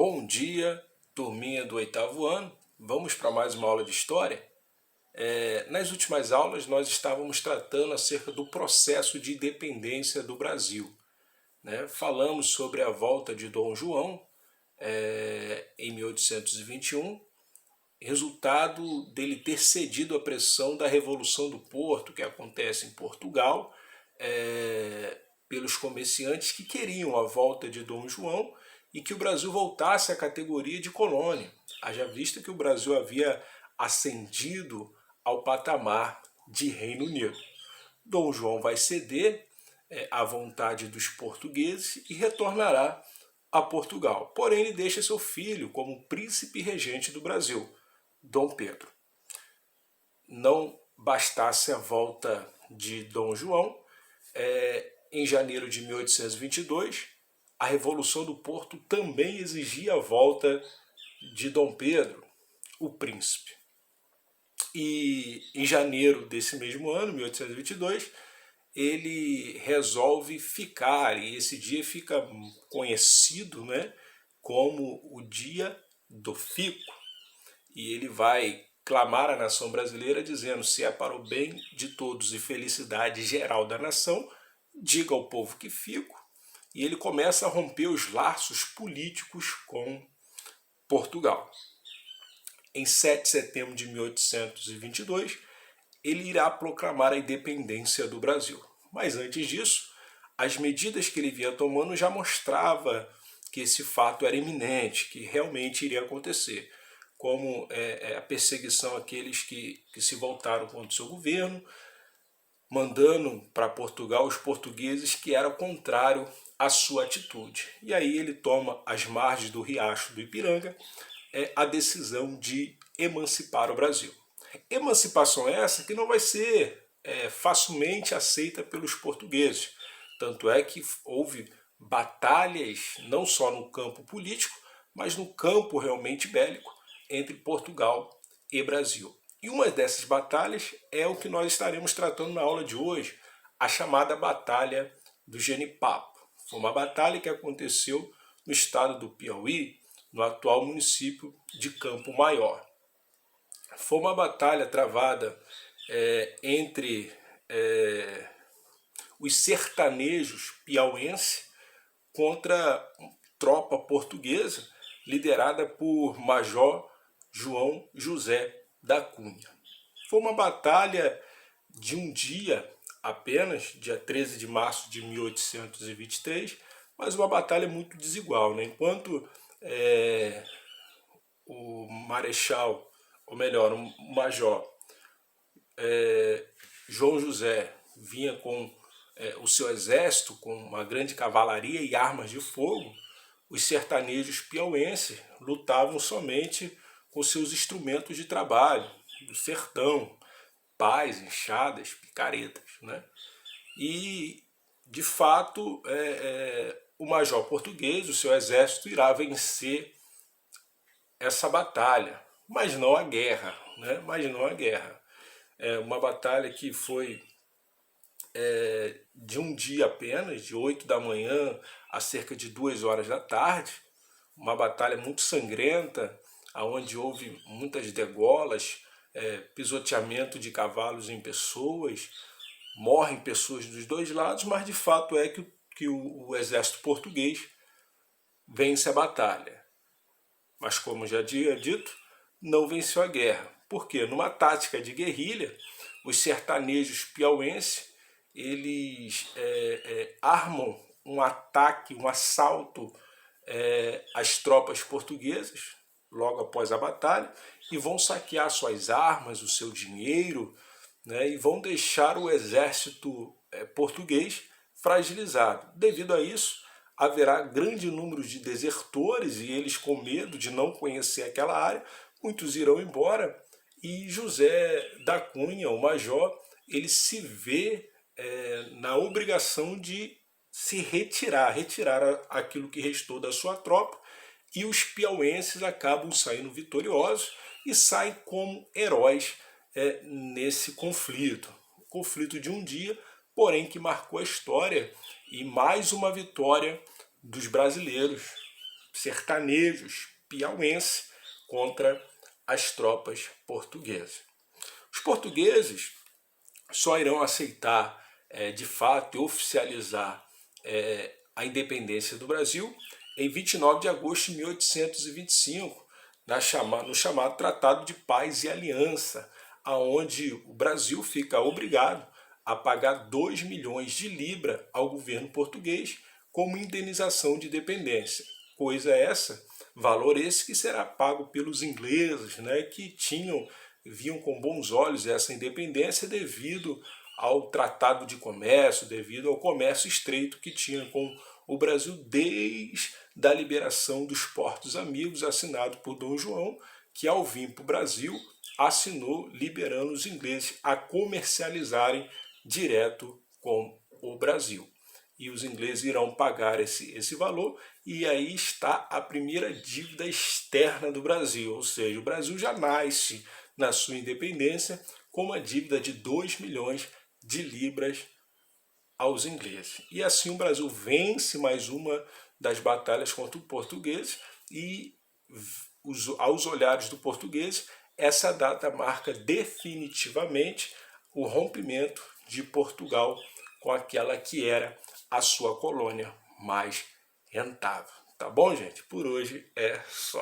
Bom dia, turminha do oitavo ano. Vamos para mais uma aula de História? Nas últimas aulas nós estávamos tratando acerca do processo de independência do Brasil, né? Falamos sobre a volta de Dom João em 1821, resultado dele ter cedido à pressão da Revolução do Porto, que acontece em Portugal, pelos comerciantes que queriam a volta de Dom João e que o Brasil voltasse à categoria de colônia, haja vista que o Brasil havia ascendido ao patamar de Reino Unido. Dom João vai ceder à vontade dos portugueses e retornará a Portugal. Porém, ele deixa seu filho como príncipe regente do Brasil, Dom Pedro. Não bastasse a volta de Dom João, em janeiro de 1822, a Revolução do Porto também exigia a volta de Dom Pedro, o príncipe. E em janeiro desse mesmo ano, 1822, ele resolve ficar, e esse dia fica conhecido, né, como o Dia do Fico. E ele vai clamar à nação brasileira dizendo: se é para o bem de todos e felicidade geral da nação, diga ao povo que fico. E ele começa a romper os laços políticos com Portugal. Em 7 de setembro de 1822, ele irá proclamar a independência do Brasil. Mas antes disso, as medidas que ele vinha tomando já mostrava que esse fato era iminente, que realmente iria acontecer, como a perseguição àqueles que se voltaram contra o seu governo, mandando para Portugal os portugueses que eram contrário à sua atitude. E aí ele toma às margens do riacho do Ipiranga a decisão de emancipar o Brasil. Emancipação essa que não vai ser facilmente aceita pelos portugueses. Tanto é que houve batalhas não só no campo político, mas no campo realmente bélico entre Portugal e Brasil. E uma dessas batalhas é o que nós estaremos tratando na aula de hoje, a chamada Batalha do Genipapo. Foi uma batalha que aconteceu no estado do Piauí, no atual município de Campo Maior. Foi uma batalha travada entre os sertanejos piauenses contra tropa portuguesa liderada por Major João José da Cunha. Foi uma batalha de um dia apenas, dia 13 de março de 1823, mas uma batalha muito desigual, né? Enquanto o marechal, ou melhor, o major João José vinha com o seu exército, com uma grande cavalaria e armas de fogo, os sertanejos piauenses lutavam somente com seus instrumentos de trabalho, do sertão, pás, enxadas, picaretas, né? E, de fato, o major português, o seu exército, irá vencer essa batalha, mas não a guerra, né? Mas não a guerra. É uma batalha que foi de um dia apenas, de 8 da manhã a cerca de 2 horas da tarde, uma batalha muito sangrenta, onde houve muitas degolas, pisoteamento de cavalos em pessoas, morrem pessoas dos dois lados, mas de fato é que o exército português vence a batalha. Mas como já tinha dito, não venceu a guerra. Por quê? Numa tática de guerrilha, os sertanejos piauenses, eles armam um ataque, um assalto às tropas portuguesas, logo após a batalha, e vão saquear suas armas, o seu dinheiro, né, e vão deixar o exército português fragilizado. Devido a isso, haverá grande número de desertores e eles, com medo de não conhecer aquela área, muitos irão embora, e José da Cunha, o major, ele se vê na obrigação de se retirar aquilo que restou da sua tropa, e os piauenses acabam saindo vitoriosos e saem como heróis nesse conflito. Conflito de um dia, porém que marcou a história, e mais uma vitória dos brasileiros sertanejos piauenses contra as tropas portuguesas. Os portugueses só irão aceitar de fato e oficializar a independência do Brasil em 29 de agosto de 1825, no chamado Tratado de Paz e Aliança, aonde o Brasil fica obrigado a pagar 2 milhões de libras ao governo português como indenização de dependência. Coisa essa, valor esse que será pago pelos ingleses, né, que viam com bons olhos essa independência devido ao tratado de comércio, devido ao comércio estreito que tinha com o Brasil desde a liberação dos portos amigos, assinado por Dom João, que ao vir para o Brasil assinou liberando os ingleses a comercializarem direto com o Brasil. E os ingleses irão pagar esse valor, e aí está a primeira dívida externa do Brasil, ou seja, o Brasil já nasce na sua independência com uma dívida de 2 milhões de libras aos ingleses. E assim o Brasil vence mais uma das batalhas contra os portugueses e, aos olhares do português, essa data marca definitivamente o rompimento de Portugal com aquela que era a sua colônia mais rentável. Tá bom, gente? Por hoje é só.